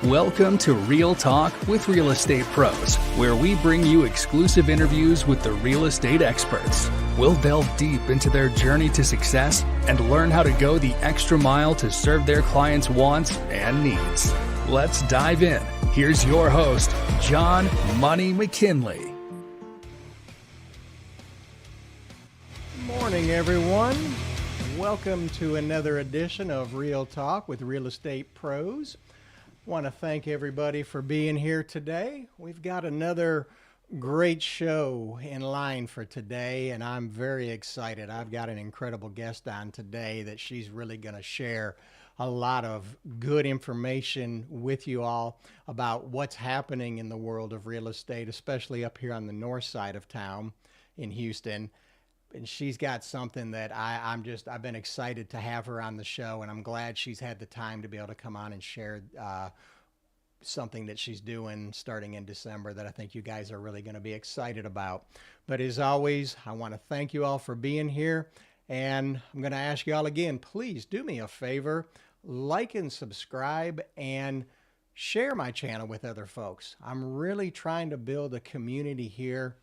Welcome to Real Talk with Real Estate Pros, where we bring you exclusive interviews with the real estate experts. We'll delve deep into their journey to success and learn how to go the extra mile to serve their clients' wants and needs. Let's dive in. Here's your host, John Money McKinley. Morning, everyone. Welcome to another edition of Real Talk with Real Estate Pros. Want to thank everybody for being here today. We've got another great show in line for today, and I'm very excited. I've got an incredible guest on today that she's really going to share a lot of good information with you all about what's happening in the world of real estate, especially up here on the north side of town in Houston. And she's got something that I've been excited to have her on the show, and I'm glad she's had the time to be able to come on and share something that she's doing starting in December that I think you guys are really going to be excited about. But as always, I want to thank you all for being here, and I'm going to ask you all again, please do me a favor, like and subscribe and share my channel with other folks. I'm really trying to build a community here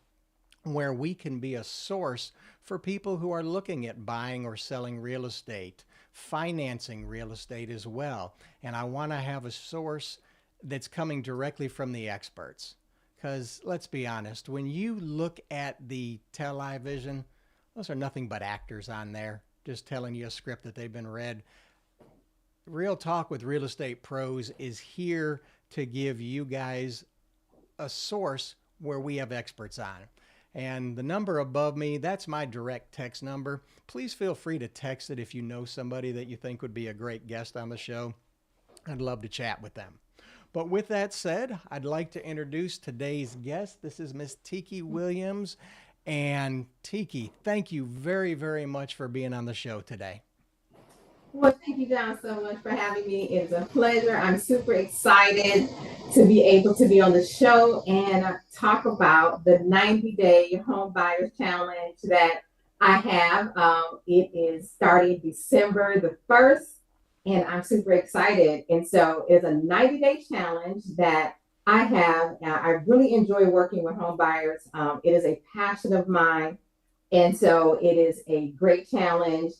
where we can be a source for people who are looking at buying or selling real estate, financing real estate as well. And I want to have a source that's coming directly from the experts. Because let's be honest, when you look at the television, those are nothing but actors on there, just telling you a script that they've been read. Real Talk with Real Estate Pros is here to give you guys a source where we have experts on. And the number above me, that's my direct text number. Please feel free to text it if you know somebody that you think would be a great guest on the show. I'd love to chat with them. But with that said, I'd like to introduce today's guest. This is Miss Tiki Williams. And Tiki, thank you very, very much for being on the show today. Well, thank you, John, so much for having me. It's a pleasure. I'm super excited to be able to be on the show and talk about the 90-day home buyers challenge that I have. It is starting December the 1st, and I'm super excited. And so it's a 90-day challenge that I have. I really enjoy working with home buyers. It is a passion of mine, and so it is a great challenge.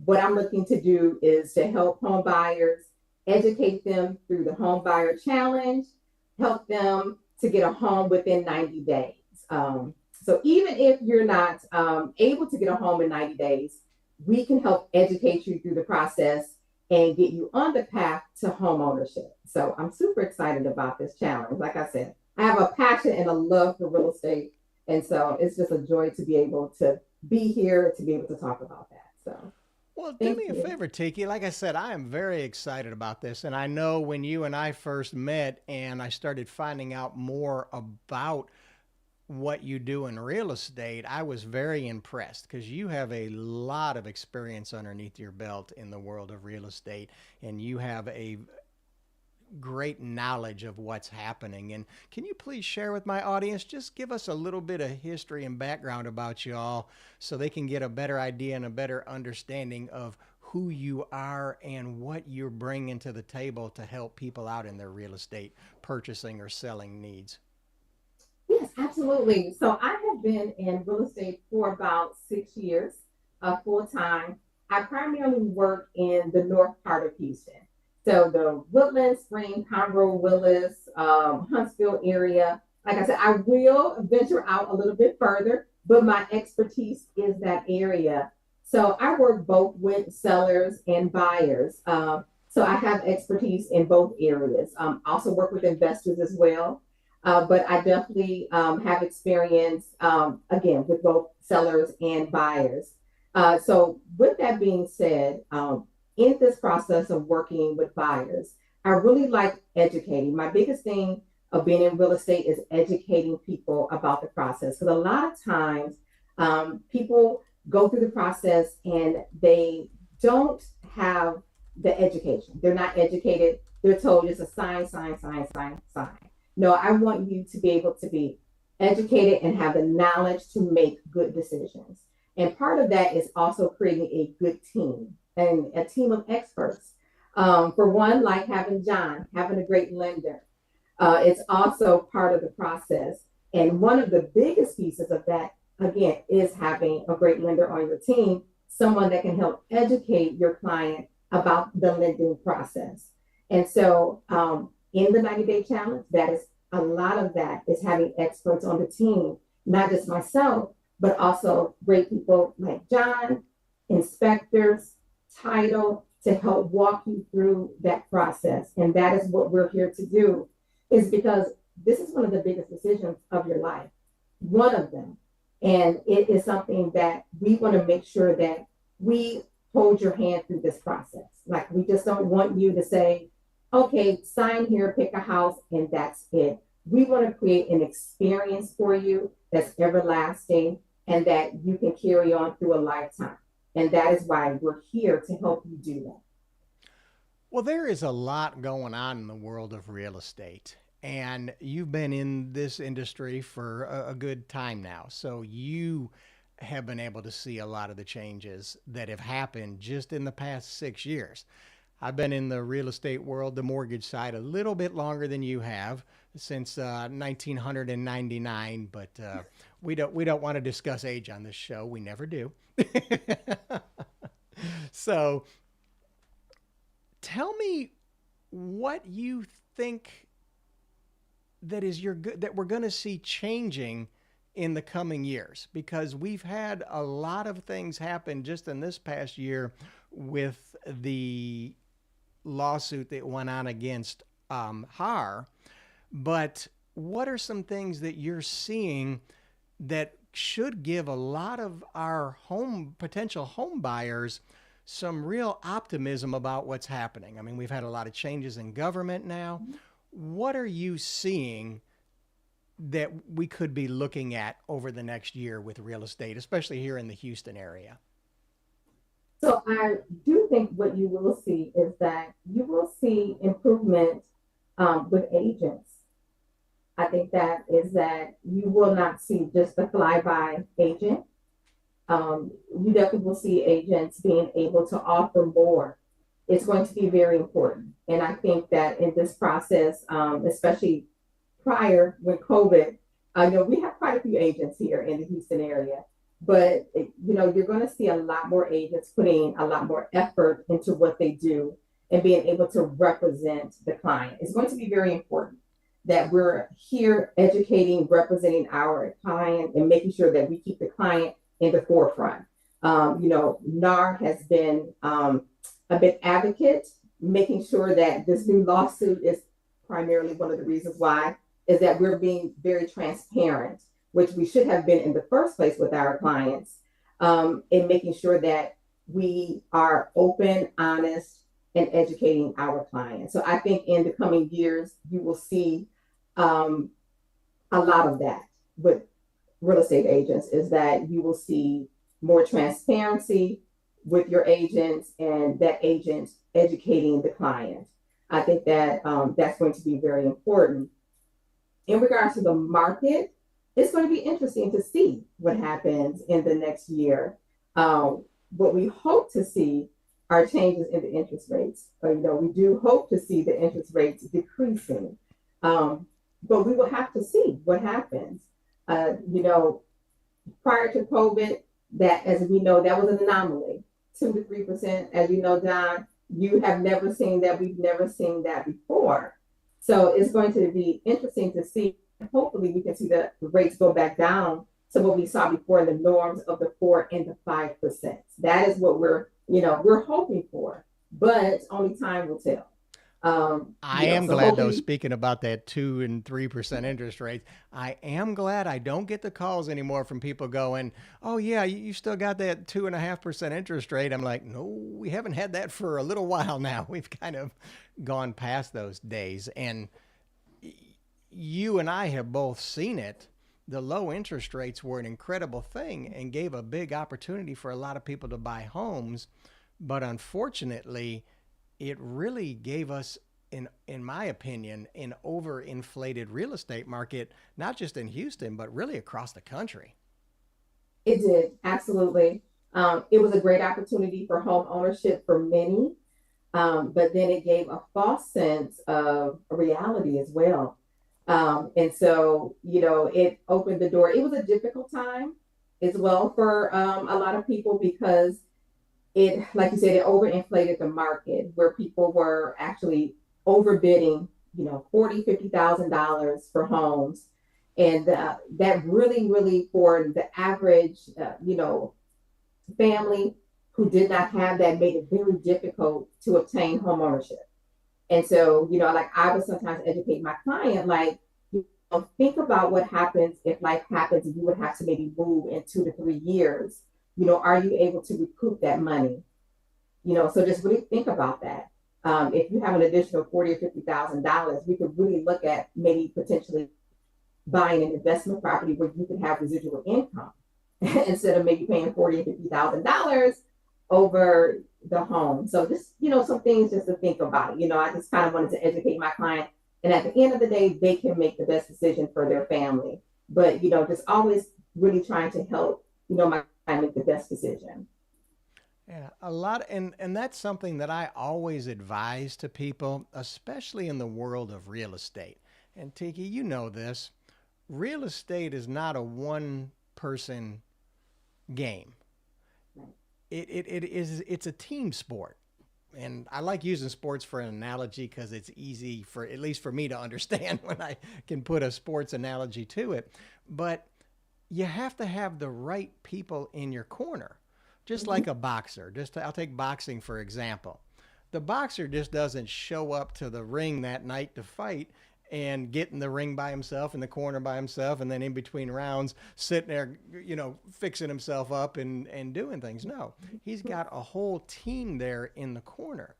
What I'm looking to do is to help home buyers, educate them through the home buyer challenge, help them to get a home within 90 days. So even if you're not able to get a home in 90 days, we can help educate you through the process and get you on the path to home ownership. So I'm super excited about this challenge. Like I said, I have a passion and a love for real estate. And so it's just a joy to be able to be here, to be able to talk about that. So. Well, do me a favor, Tiki. Like I said, I am very excited about this. And I know when you and I first met and I started finding out more about what you do in real estate, I was very impressed because you have a lot of experience underneath your belt in the world of real estate. And you have a great knowledge of what's happening. And can you please share with my audience, just give us a little bit of history and background about you all so they can get a better idea and a better understanding of who you are and what you're bringing to the table to help people out in their real estate purchasing or selling needs. Yes, absolutely. So I have been in real estate for about 6 years, full time. I primarily work in the north part of Houston. So the Woodland, Spring, Conroe, Willis, Huntsville area. Like I said, I will venture out a little bit further, but my expertise is that area. So I work both with sellers and buyers. So I have expertise in both areas. Also work with investors as well. But I definitely have experience, again, with both sellers and buyers. So with that being said, in this process of working with buyers, I really like educating. My biggest thing of being in real estate is educating people about the process. Because a lot of times people go through the process and they don't have the education. They're not educated. They're told it's a sign. No, I want you to be able to be educated and have the knowledge to make good decisions. And part of that is also creating a good team and a team of experts. For one, like having John, having a great lender. It's also part of the process. And one of the biggest pieces of that, again, is having a great lender on your team, someone that can help educate your client about the lending process. And so in the 90-day challenge, that is a lot of that is having experts on the team, not just myself, but also great people like John, inspectors, title, to help walk you through that process. And that is what we're here to do, is because this is one of the biggest decisions of your life, one of them. And it is something that we want to make sure that we hold your hand through this process. Like, we just don't want you to say, okay, sign here, pick a house, and that's it. We want to create an experience for you that's everlasting and that you can carry on through a lifetime. And that is why we're here to help you do that. Well, there is a lot going on in the world of real estate, and you've been in this industry for a good time now. So you have been able to see a lot of the changes that have happened just in the past 6 years. I've been in the real estate world, the mortgage side, a little bit longer than you have, since 1999. But we don't want to discuss age on this show. We never do. So tell me what you think that we're going to see changing in the coming years, because we've had a lot of things happen just in this past year with the lawsuit that went on against HAR. But what are some things that you're seeing that should give a lot of our potential home buyers some real optimism about what's happening? I mean, we've had a lot of changes in government now. What are you seeing that we could be looking at over the next year with real estate, especially here in the Houston area? So I do think what you will see is that you will see improvement with agents. I think that you will not see just a flyby agent. You definitely will see agents being able to offer more. It's going to be very important. And I think that in this process, especially prior when COVID, I know we have quite a few agents here in the Houston area, but you're going to see a lot more agents putting a lot more effort into what they do and being able to represent the client. It's going to be very important that we're here educating, representing our client, and making sure that we keep the client in the forefront. NAR has been a big advocate, making sure that this new lawsuit is primarily one of the reasons why, is that we're being very transparent, which we should have been in the first place with our clients, in making sure that we are open, honest, and educating our clients. So I think in the coming years, you will see a lot of that with real estate agents, is that you will see more transparency with your agents and that agent educating the client. I think that that's going to be very important. In regards to the market, it's going to be interesting to see what happens in the next year. What we hope to see are changes in the interest rates. We do hope to see the interest rates decreasing, but we will have to see what happens. Prior to COVID, that, as we know, that was an anomaly, 2 to 3%. As you know, John, you have never seen that. We've never seen that before. So it's going to be interesting to see. Hopefully, we can see the rates go back down to what we saw before in the norms of the 4 and the 5%. That is what we're hoping for, but only time will tell. I am glad, though, speaking about that 2 and 3% interest rates, I am glad I don't get the calls anymore from people going, oh, yeah, you still got that 2.5% interest rate. I'm like, no, we haven't had that for a little while now. We've kind of gone past those days. And you and I have both seen it. The low interest rates were an incredible thing and gave a big opportunity for a lot of people to buy homes. But unfortunately, it really gave us, in my opinion, an overinflated real estate market, not just in Houston, but really across the country. It did, absolutely. It was a great opportunity for home ownership for many. But then it gave a false sense of reality as well. And so, it opened the door. It was a difficult time as well for a lot of people because it, like you said, it overinflated the market where people were actually overbidding, $40,000, $50,000 for homes. And that really, really for the average, family who did not have that made it very difficult to obtain home ownership. And so, like I would sometimes educate my client, like, think about what happens if life happens and you would have to maybe move in 2 to 3 years. Are you able to recoup that money? So just really think about that. If you have an additional $40,000 or $50,000, we could really look at maybe potentially buying an investment property where you can have residual income instead of maybe paying $40,000 or $50,000 over the home. So just, some things just to think about. I just kind of wanted to educate my client. And at the end of the day, they can make the best decision for their family. But, just always really trying to help, my client make the best decision. Yeah, a lot, and that's something that I always advise to people, especially in the world of real estate. And Tiki, you know this, real estate is not a one person game. It's a team sport. And I like using sports for an analogy because it's easy for, at least for me, to understand when I can put a sports analogy to it. But you have to have the right people in your corner, just like a boxer. I'll take boxing for example. The boxer just doesn't show up to the ring that night to fight and get in the ring by himself, in the corner by himself, and then in between rounds sitting there, fixing himself up and doing things. No, he's got a whole team there in the corner.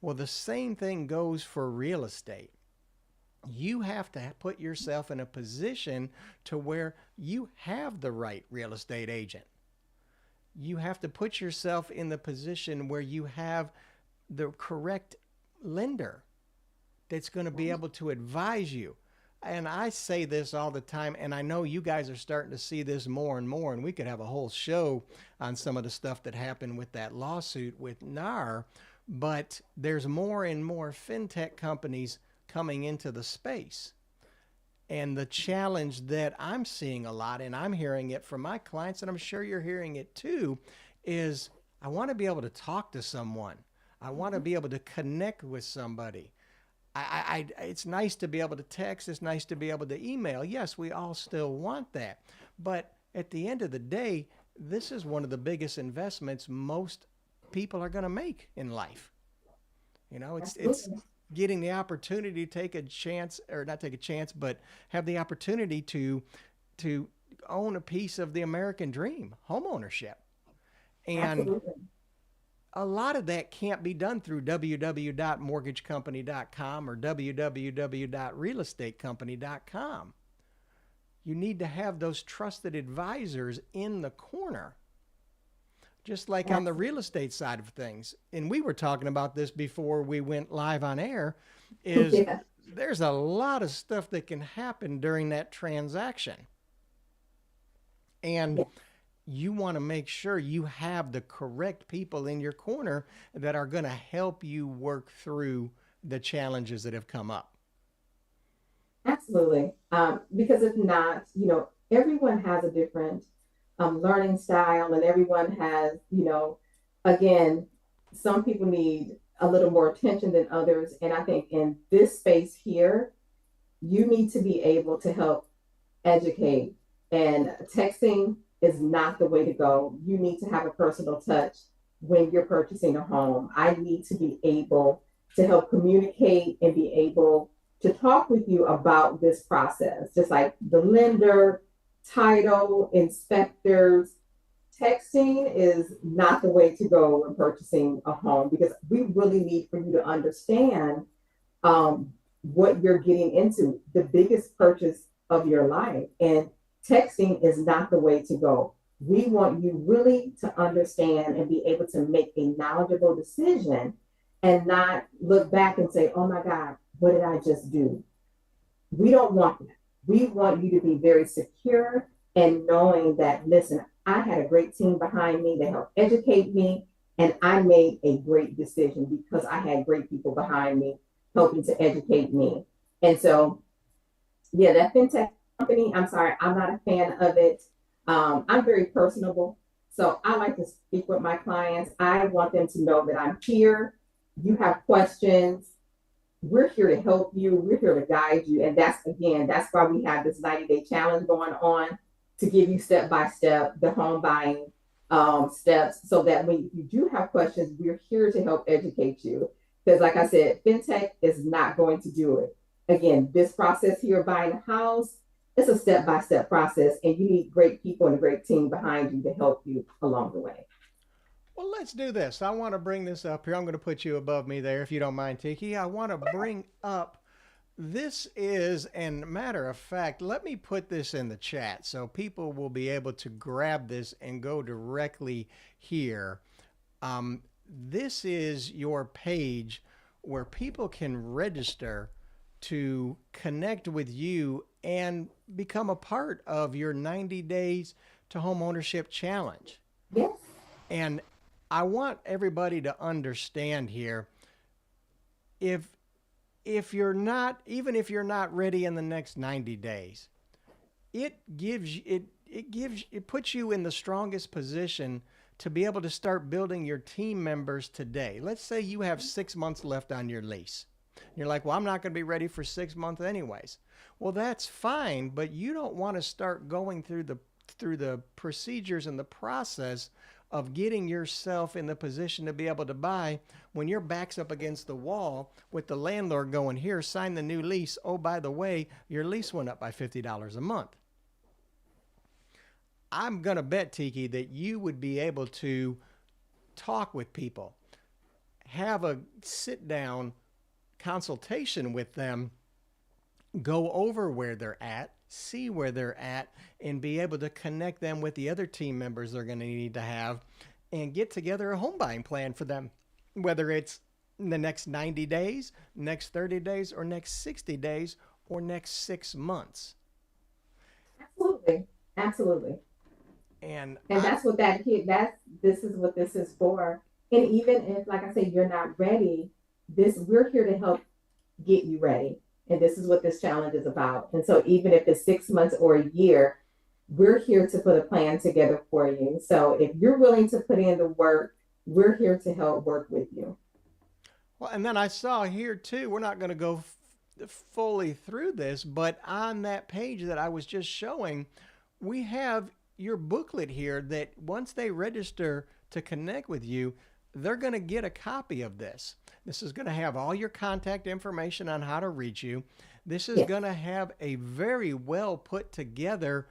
Well, the same thing goes for real estate. You have to put yourself in a position to where you have the right real estate agent. You have to put yourself in the position where you have the correct lender that's going to be able to advise you. And I say this all the time, and I know you guys are starting to see this more and more, and we could have a whole show on some of the stuff that happened with that lawsuit with NAR, but there's more and more fintech companies coming into the space. And the challenge that I'm seeing a lot, and I'm hearing it from my clients, and I'm sure you're hearing it too, is I want to be able to talk to someone. I want to be able to connect with somebody. It's nice to be able to text. It's nice to be able to email. Yes, we all still want that. But at the end of the day, this is one of the biggest investments most people are going to make in life. It's getting the opportunity to take a chance, or not take a chance, but have the opportunity to own a piece of the American dream, home ownership. And Absolutely. a lot of that can't be done through www.mortgagecompany.com or www.realestatecompany.com. You need to have those trusted advisors in the corner, just like on the real estate side of things. And we were talking about this before we went live on air, is Yeah. there's a lot of stuff that can happen during that transaction. And Yeah. you want to make sure you have the correct people in your corner that are going to help you work through the challenges that have come up. Absolutely. Because if not, everyone has a different learning style, and everyone has, again, some people need a little more attention than others. And I think in this space here, you need to be able to help educate. And texting is not the way to go. You need to have a personal touch when you're purchasing a home. I need to be able to help communicate and be able to talk with you about this process, just like the lender, title, inspectors. Texting is not the way to go when purchasing a home, because we really need for you to understand what you're getting into, the biggest purchase of your life. And texting is not the way to go. We want you really to understand and be able to make a knowledgeable decision and not look back and say, oh my God, what did I just do? We don't want that. We want you to be very secure and knowing that, listen, I had a great team behind me. They helped educate me And I made a great decision because I had great people behind me helping to educate me. And so, yeah, that fintech company, I'm sorry, I'm not a fan of it. I'm very personable. So I like to speak with my clients. I want them to know that I'm here. You have questions. We're here to help you. We're here to guide you. And that's why we have this 90-day challenge going on to give you step by step the home buying steps so that when you do have questions, we're here to help educate you. Because, like I said, fintech is not going to do it. Again, this process here, buying a house, it's a step by step process, and you need great people and a great team behind you to help you along the way. Well, let's do this. I want to bring this up here. I'm going to put you above me there, if you don't mind, Tiki. I want to bring up this is, and matter of fact, let me put this in the chat so people will be able to grab this and go directly here. This is your page where people can register to connect with you and become a part of your 90 days to home ownership challenge. Yes. And I want everybody to understand here, if you're not, even if you're not ready in the next 90 days, it puts you in the strongest position to be able to start building your team members today. Let's say you have 6 months left on your lease. You're like, well, I'm not going to be ready for 6 months anyways. Well, that's fine, but you don't want to start going through the procedures and the process of getting yourself in the position to be able to buy when your back's up against the wall with the landlord going, here, sign the new lease. Oh, by the way, your lease went up by $50 a month. I'm going to bet, Tiki, that you would be able to talk with people, have a sit-down consultation with them, go over where they're at, see where they're at, and be able to connect them with the other team members they're going to need to have and get together a home buying plan for them, whether it's in the next 90 days, next 30 days, or next 60 days, or next 6 months. Absolutely. Absolutely. And that's what this is what this is for. And even if, like I said, you're not ready, we're here to help get you ready. And this is what this challenge is about. And so even if it's 6 months or a year, we're here to put a plan together for you. So if you're willing to put in the work, we're here to help work with you. Well, and then I saw here too, we're not going to go fully through this, but on that page that I was just showing, we have your booklet here that once they register to connect with you, they're going to get a copy of this. This is going to have all your contact information on how to reach you. This is going to have a very well put together,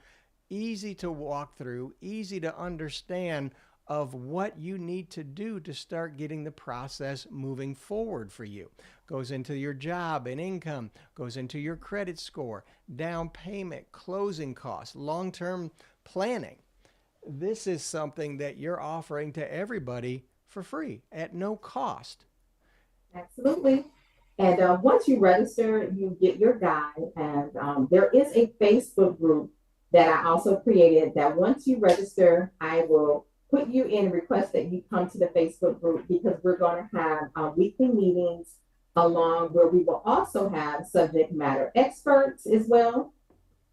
easy to walk through, easy to understand of what you need to do to start getting the process moving forward for you. Goes into your job and income, goes into your credit score, down payment, closing costs, long-term planning. This is something that you're offering to everybody for free at no cost. Absolutely. And once you register, you get your guide. And there is a Facebook group that I also created that once you register, I will put you in, request that you come to the Facebook group because we're going to have weekly meetings along where we will also have subject matter experts as well.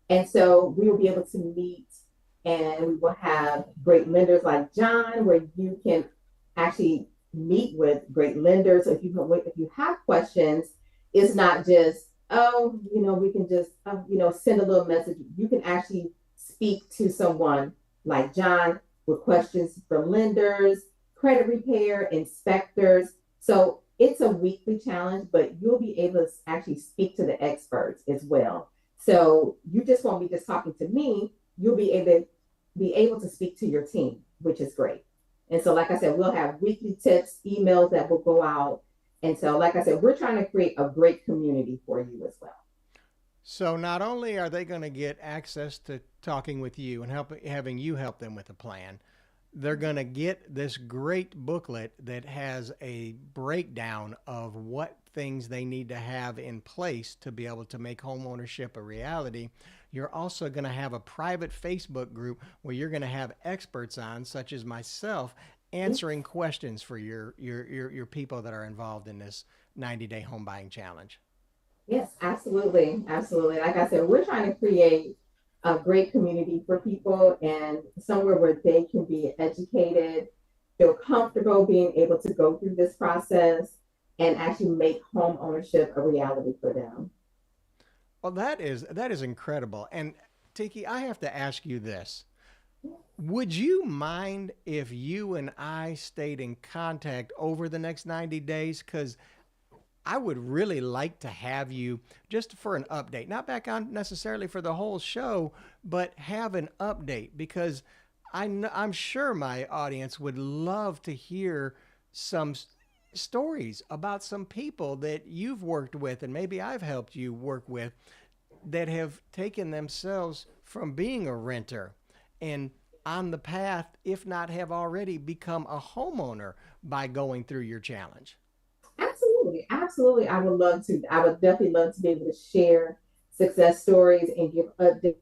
And so we will be able to meet and we will have great lenders like John, where you can actually meet with great lenders. If you have questions, it's not just, we can just, send a little message. You can actually speak to someone like John with questions from lenders, credit repair, inspectors. So it's a weekly challenge, but you'll be able to actually speak to the experts as well. So you just won't be just talking to me. You'll be able to speak to your team, which is great. And so, like I said, we'll have weekly tips, emails that will go out. And so, like I said, we're trying to create a great community for you as well. So not only are they going to get access to talking with you and having you help them with a plan, they're going to get this great booklet that has a breakdown of what things they need to have in place to be able to make home ownership a reality. You're also going to have a private Facebook group where you're going to have experts on, such as myself, answering questions for your people that are involved in this 90-day home buying challenge. Yes, absolutely. Absolutely. Like I said, we're trying to create a great community for people and somewhere where they can be educated, feel comfortable being able to go through this process and actually make home ownership a reality for them. Well, that is incredible. And Tiki, I have to ask you this. Would you mind if you and I stayed in contact over the next 90 days? Because I would really like to have you just for an update, not back on necessarily for the whole show, but have an update because I'm sure my audience would love to hear some stories about some people that you've worked with and maybe I've helped you work with that have taken themselves from being a renter and on the path, if not have already become a homeowner by going through your challenge. Absolutely. Absolutely. I would love to. I would definitely love to be able to share success stories and give updates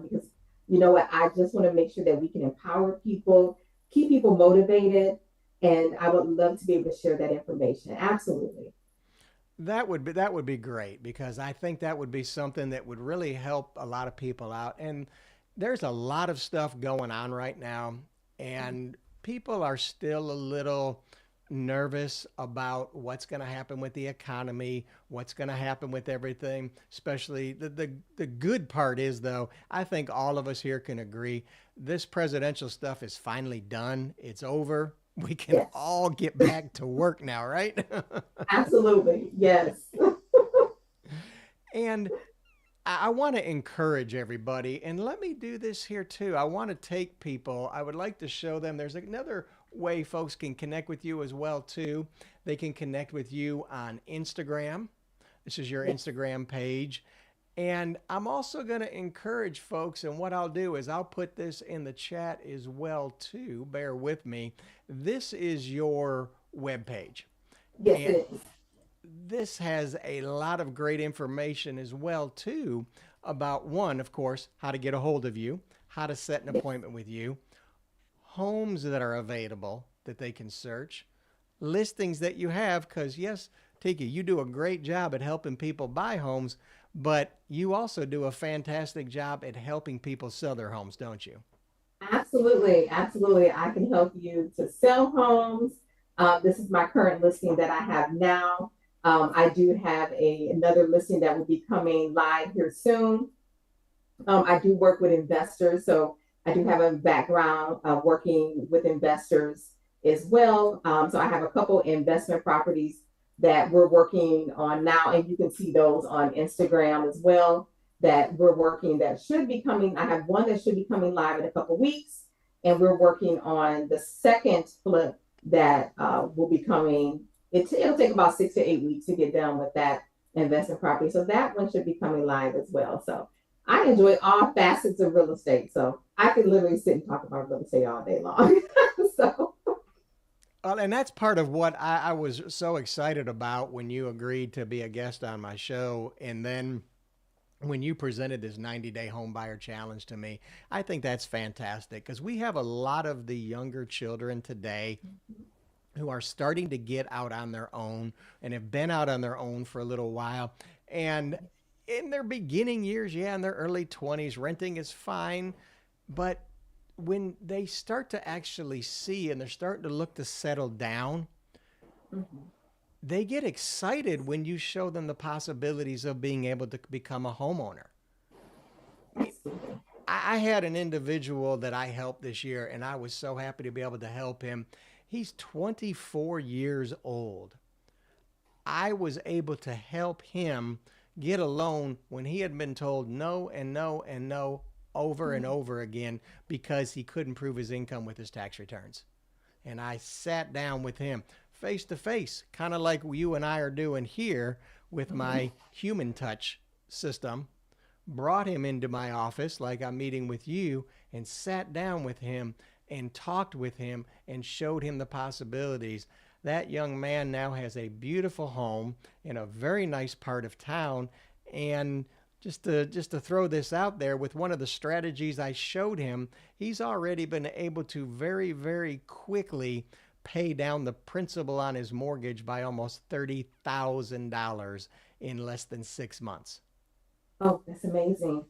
because you know what? I just want to make sure that we can empower people, keep people motivated, and I would love to be able to share that information. Absolutely. That would be great because I think that would be something that would really help a lot of people out. And there's a lot of stuff going on right now, and people are still a little nervous about what's going to happen with the economy, what's going to happen with everything. Especially the good part is though, I think all of us here can agree this presidential stuff is finally done. It's over. We can Yes. all get back to work now, right? Absolutely. Yes. And I want to encourage everybody, and let me do this here too. I want to take people, I would like to show them there's another way folks can connect with you as well too. They can connect with you on Instagram. This is your Yes. Instagram page. And I'm also going to encourage folks, and what I'll do is I'll put this in the chat as well too. Bear with me. This is your webpage. Yes, And it is. this has a lot of great information as well too about one, of course, how to get a hold of you, how to set an Yes. appointment with you, homes that are available that they can search, listings that you have because yes, Tiki, you do a great job at helping people buy homes, but you also do a fantastic job at helping people sell their homes, don't you? Absolutely. Absolutely. I can help you to sell homes. This is my current listing that I have now. I do have another listing that will be coming live here soon. I do work with investors, so I do have a background working with investors as well. So I have a couple investment properties that we're working on now, and you can see those on Instagram as well that we're working that should be coming. I have one that should be coming live in a couple weeks, and we're working on the second flip that will be coming. It'll take about 6 to 8 weeks to get done with that investment property. So that one should be coming live as well. So I enjoy all facets of real estate. So I could literally sit and talk about real estate all day long. So Well, and that's part of what I was so excited about when you agreed to be a guest on my show. And then when you presented this 90-day home buyer challenge to me, I think that's fantastic because we have a lot of the younger children today who are starting to get out on their own and have been out on their own for a little while. And in their beginning years, yeah, in their early 20s, renting is fine. But when they start to actually see and they're starting to look to settle down, mhm. they get excited when you show them the possibilities of being able to become a homeowner. I mean, Absolutely. I had an individual that I helped this year, and I was so happy to be able to help him. He's 24 years old. I was able to help him get a loan when he had been told no and no and no over and over again because he couldn't prove his income with his tax returns. And I sat down with him face to face, kind of like you and I are doing here with my human touch system, brought him into my office like I'm meeting with you, and sat down with him and talked with him and showed him the possibilities. That young man now has a beautiful home in a very nice part of town, and just to throw this out there, with one of the strategies I showed him, he's already been able to very, very quickly pay down the principal on his mortgage by almost $30,000 in less than 6 months. Oh, that's amazing.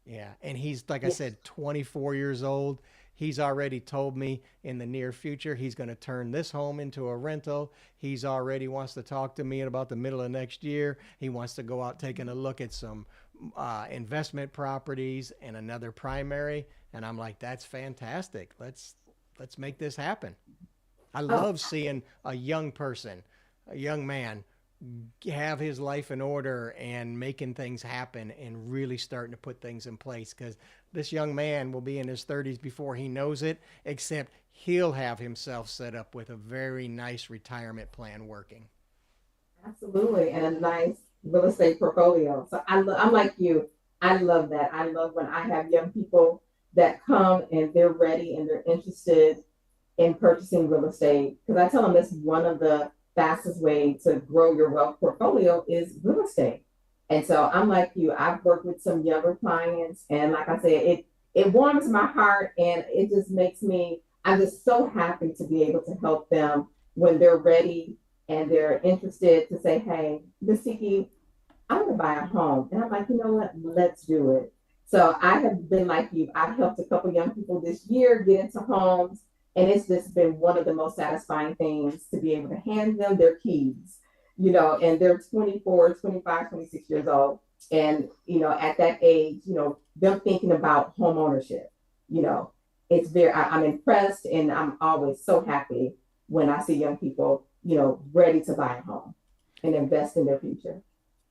Yeah, and he's, like I Yeah. said, 24 years old. He's already told me in the near future he's going to turn this home into a rental. He's already wants to talk to me at about the middle of next year. He wants to go out taking a look at some investment properties and another primary. And I'm like, that's fantastic. Let's make this happen. I Oh, love seeing a young person, a young man, have his life in order and making things happen and really starting to put things in place, because this young man will be in his 30s before he knows it, except he'll have himself set up with a very nice retirement plan working. absolutely. And a nice real estate portfolio. So I'm like you. I love that. I love when I have young people that come and they're ready and they're interested in purchasing real estate. Because I tell them that's one of the fastest way to grow your wealth portfolio is real estate. And so I'm like you. I've worked with some younger clients, and like I said, it warms my heart, and it just makes me. I'm just so happy to be able to help them when they're ready and they're interested to say, "Hey, Miss Tiki, I want to buy a home." And I'm like, you know what? Let's do it. So I have been like you. I've helped a couple young people this year get into homes. And it's just been one of the most satisfying things to be able to hand them their keys, and they're 24, 25, 26 years old. And, at that age, them thinking about home ownership, you know, I'm impressed, and I'm always so happy when I see young people, ready to buy a home and invest in their future.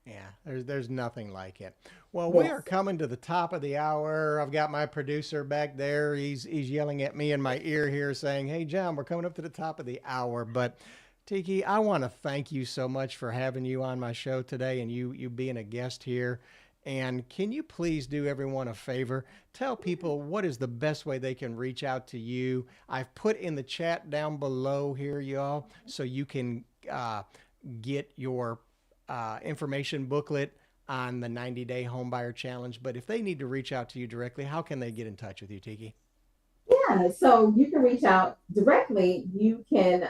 Yeah, there's nothing like it. Well, we are Yes. coming to the top of the hour. I've got my producer back there. He's yelling at me in my ear here saying, "Hey, John, we're coming up to the top of the hour." But Tiki, I want to thank you so much for having you on my show today, and you being a guest here. And can you please do everyone a favor? Tell people what is the best way they can reach out to you. I've put in the chat down below here, y'all, so you can get your information booklet on the 90-day homebuyer challenge. But if they need to reach out to you directly, how can they get in touch with you, Tiki? Yeah, so you can reach out directly. You can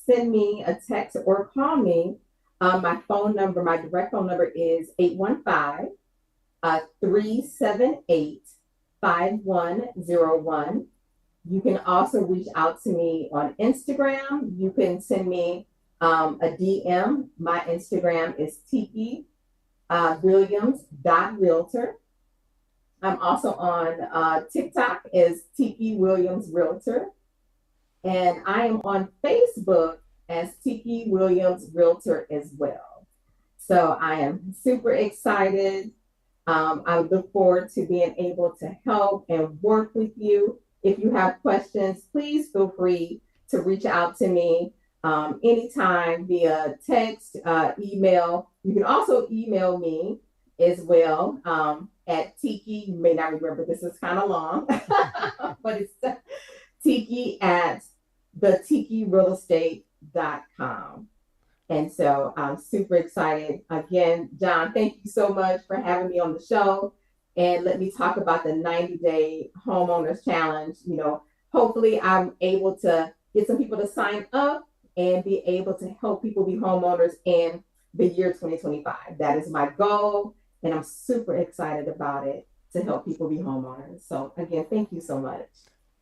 send me a text or call me. My phone number, my direct phone number is 815 378 5101. You can also reach out to me on Instagram. You can send me a DM. My Instagram is Tiki Williams.realtor. I'm also on TikTok as Tiki Williams Realtor. And I am on Facebook as Tiki Williams Realtor as well. So I am super excited. I look forward to being able to help and work with you. If you have questions, please feel free to reach out to me anytime via text, email. You can also email me as well at Tiki. You may not remember, this is kind of long, but it's Tiki at the tikirealestate.com. And so I'm super excited. Again, John, thank you so much for having me on the show. And let me talk about the 90-day homeowners challenge. Hopefully I'm able to get some people to sign up and be able to help people be homeowners in the year 2025. That is my goal. And I'm super excited about it to help people be homeowners. So again, thank you so much.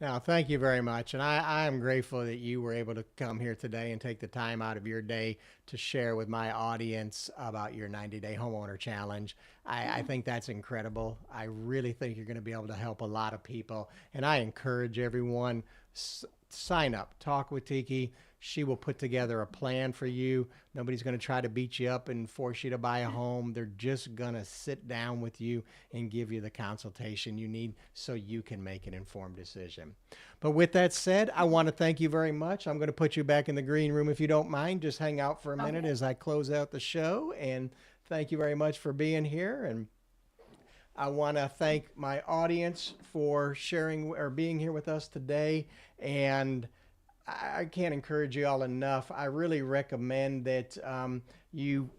Now, thank you very much. And I am grateful that you were able to come here today and take the time out of your day to share with my audience about your 90-day homeowner challenge. I think that's incredible. I really think you're going to be able to help a lot of people. And I encourage everyone, sign up, talk with Tiki. She will put together a plan for you. Nobody's going to try to beat you up and force you to buy a home. They're just going to sit down with you and give you the consultation you need so you can make an informed decision. But with that said, I want to thank you very much. I'm going to put you back in the green room if you don't mind. Just hang out for a minute as I close out the show. And thank you very much for being here. And I want to thank my audience for sharing or being here with us today. And I can't encourage you all enough. I really recommend that you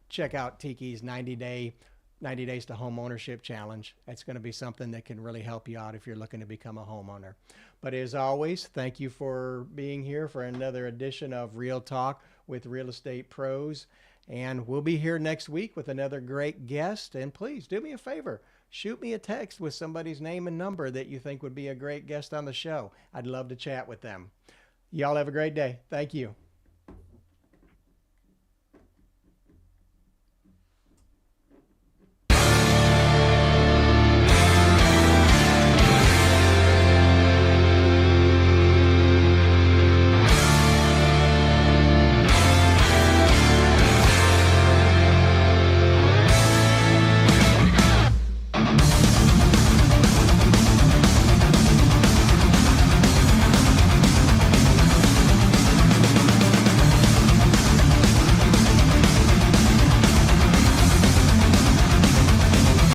check out Tiki's 90-day 90 Days to Home Ownership Challenge. That's going to be something that can really help you out if you're looking to become a homeowner. But as always, thank you for being here for another edition of Real Talk with Real Estate Pros. And we'll be here next week with another great guest. And please do me a favor. Shoot me a text with somebody's name and number that you think would be a great guest on the show. I'd love to chat with them. Y'all have a great day. Thank you.